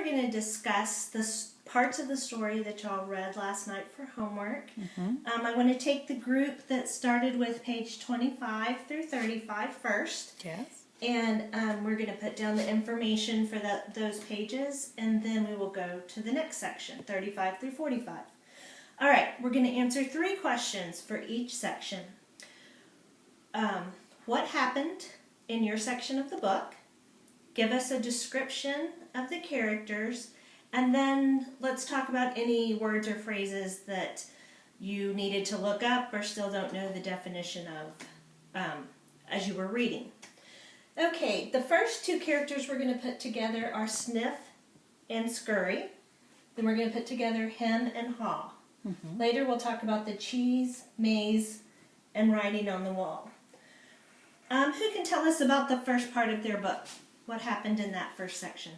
we're going to discuss the parts of the story that y'all read last night for homework. I want to take the group that started with page 25 through 35 first. Yes. And we're going to put down the information for those pages, and then we will go to the next section, 35 through 45. All right, we're going to answer 3 questions for each section. What happened in your section of the book? Give us a description of the characters, and then let's talk about any words or phrases that you needed to look up or still don't know the definition of as you were reading. Okay, the first 2 characters we're going to put together are Sniff and Scurry. Then we're going to put together Hem and Haw. Later we'll talk about the cheese, maze, and writing on the wall. Who can tell us about the first part of their book? What happened in that first section?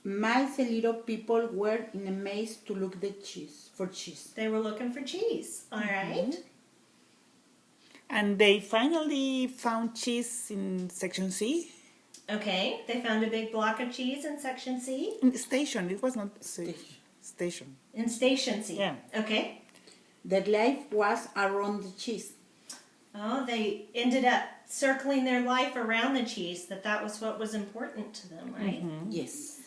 Mice and little people were in a maze to look for cheese. They were looking for cheese. All right. And they finally found cheese in section C. Okay, they found a big block of cheese in section C. In the station, it was not station. In station C. Yeah. Okay. Their life was around the cheese. Oh, they ended up circling their life around the cheese, that was what was important to them, right? Yes.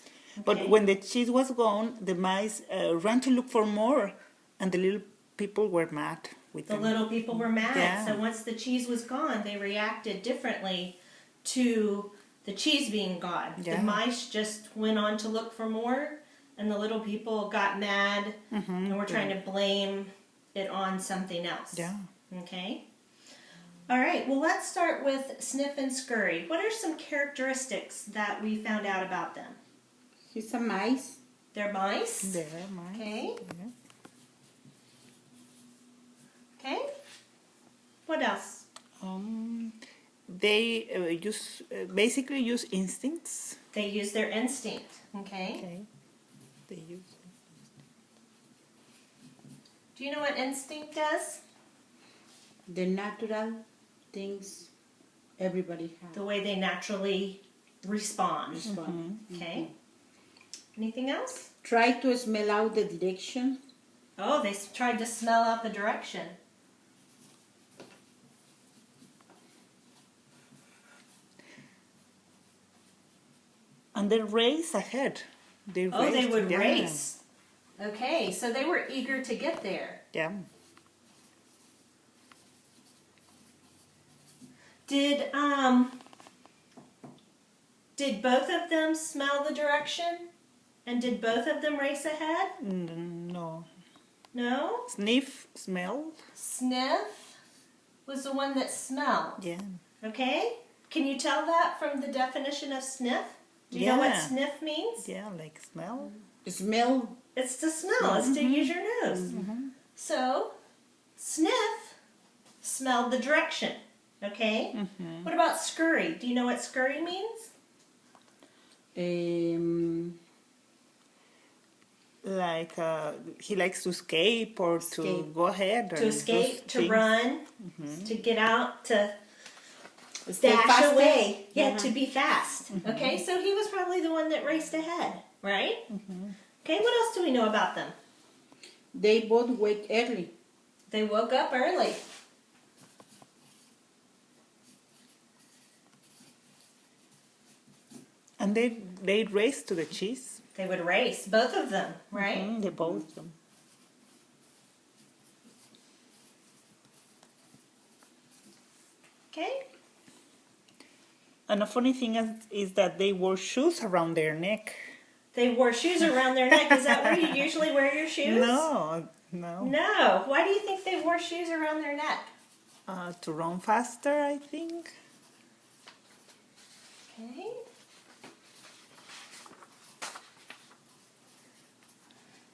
But when the cheese was gone, the mice ran to look for more, and the little people were mad with The them. little people were mad. Yeah. So once the cheese was gone, they reacted differently to the cheese being gone. Yeah. The mice just went on to look for more, and the little people got mad and were trying to blame it on something else. Yeah. Okay. All right. Well, let's start with Sniff and Scurry. What are some characteristics that we found out about them? He's a mice. They're mice. There, mice. Okay. Yeah. Okay. What else? They basically use instincts. They use their instinct. Okay. Okay. They use. Do you know what instinct does? The natural things everybody has. The way they naturally respond. Okay. Anything else? Try to smell out the direction. Oh, they tried to smell out the direction. And they race ahead. They would yeah. race. Okay, so they were eager to get there. Yeah. Did both of them smell the direction? And did both of them race ahead? No. No? Sniff, smell. Sniff was the one that smelled. Yeah. Okay? Can you tell that from the definition of sniff? Do you know what Yeah. sniff means? Yeah, like smell. Smell. It's to smell. It's to use your nose. So, Sniff smelled the direction. Okay? What about Scurry? Do you know what Scurry means? Like he likes to escape or to go ahead. To escape, to things. run, to get out, to Stay dash faster. away. Yeah, to be fast. Okay, so he was probably the one that raced ahead, right? Okay, what else do we know about them? They both wake early. They woke up early. And they race to the cheese. They would race, both of them, right? They both. Okay. And a funny thing is that they wore shoes around their neck. They wore shoes around their neck. Is that where you usually wear your shoes? No. No. Why do you think they wore shoes around their neck? To run faster, I think. Okay.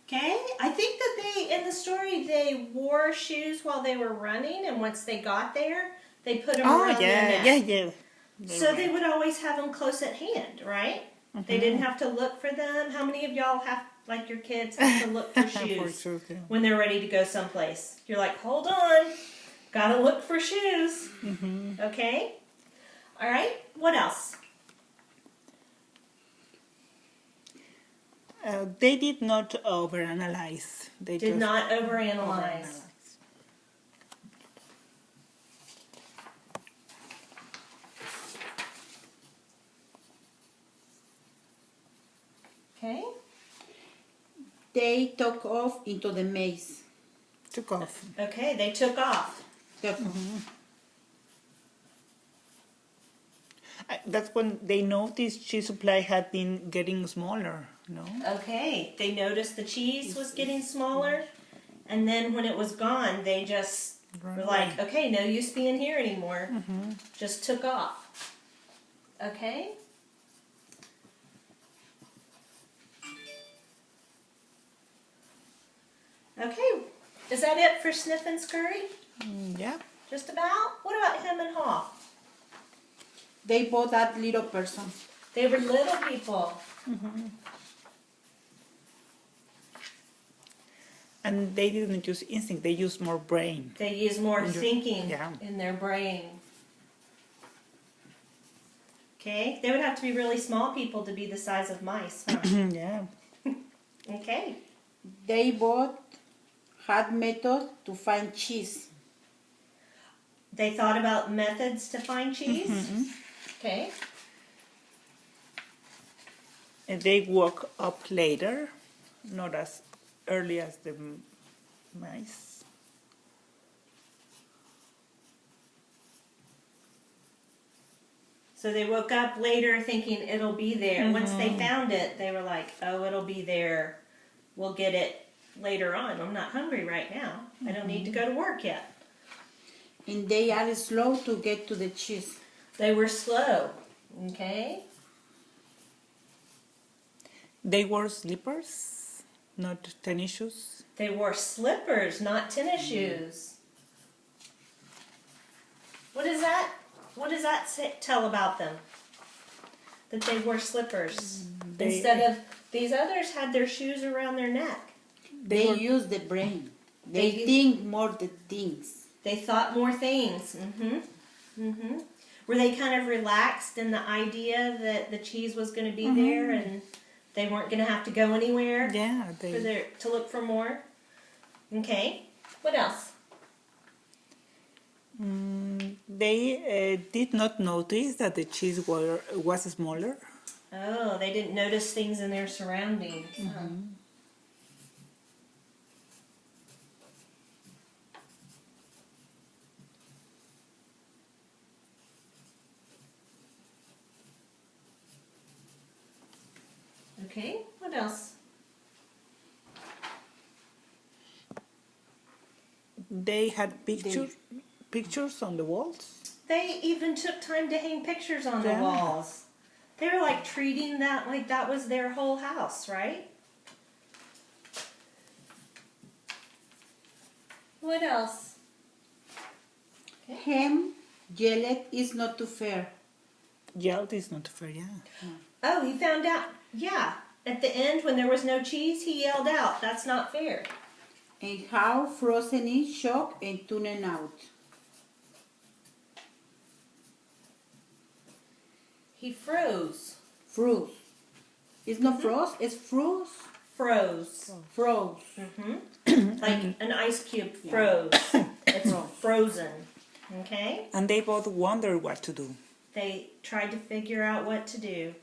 Okay, I think that in the story, they wore shoes while they were running, and once they got there, they put them around their neck. yeah. So they would always have them close at hand, right? They didn't have to look for them. How many of y'all have, like your kids, have to look for shoes sure, yeah. when they're ready to go someplace? You're like, hold on, gotta look for shoes. Okay? All right, what else? They did not overanalyze. They Did just not overanalyze. Okay. They took off into the maze. Took off. Okay, they took off. Took off. That's when they noticed cheese supply had been getting smaller, no? Okay, they noticed the cheese was getting smaller, and then when it was gone, they just were like, okay, no use being here anymore. Just took off. Okay? Okay, is that it for Sniff and Scurry? Yeah. Just about? What about Hem and Haw? They both had little persons. They were little people. And they didn't use instinct, they used more brain. They use more thinking yeah. in their brain. Okay, they would have to be really small people to be the size of mice, huh? Yeah. Okay. They both had methods to find cheese. They thought about methods to find cheese. Okay. And they woke up later, not as early as the mice. So they woke up later thinking it'll be there. Once they found it, they were like, oh, it'll be there. We'll get it later on. I'm not hungry right now. I don't need to go to work yet. And they are slow to get to the cheese. They were slow. Okay. They wore slippers, not tennis shoes. They wore slippers, not tennis shoes. What does that? What does that tell about them? That they wore slippers instead of these others had their shoes around their neck. They use the brain. They They think more the things. They thought more things. Were they kind of relaxed in the idea that the cheese was going to be there and they weren't going to have to go anywhere Yeah, to look for more? Okay. What else? They did not notice that the cheese was smaller. Oh, they didn't notice things in their surroundings. Huh? Okay, what else? They had pictures on the walls. They even took time to hang pictures on the Yeah. walls. They were like treating that like that was their whole house, right? What else? Hem yelled is not too fair. Yelled is not fair, yeah. Oh, he found out. Yeah, at the end when there was no cheese, he yelled out, "That's not fair." And how frozen is shocked and tuned out. He froze. Froze. It's not froze, it's froze. Froze. Froze. Like an ice cube froze. It's frozen. Okay? And they both wondered what to do. They tried to figure out what to do.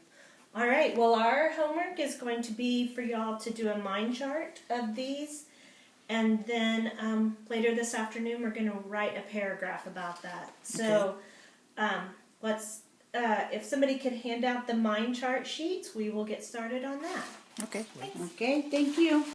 All right, well, our homework is going to be for y'all to do a mind chart of these. And then later this afternoon, we're going to write a paragraph about that. So let's, if somebody could hand out the mind chart sheets, we will get started on that. Okay. Okay, thank you.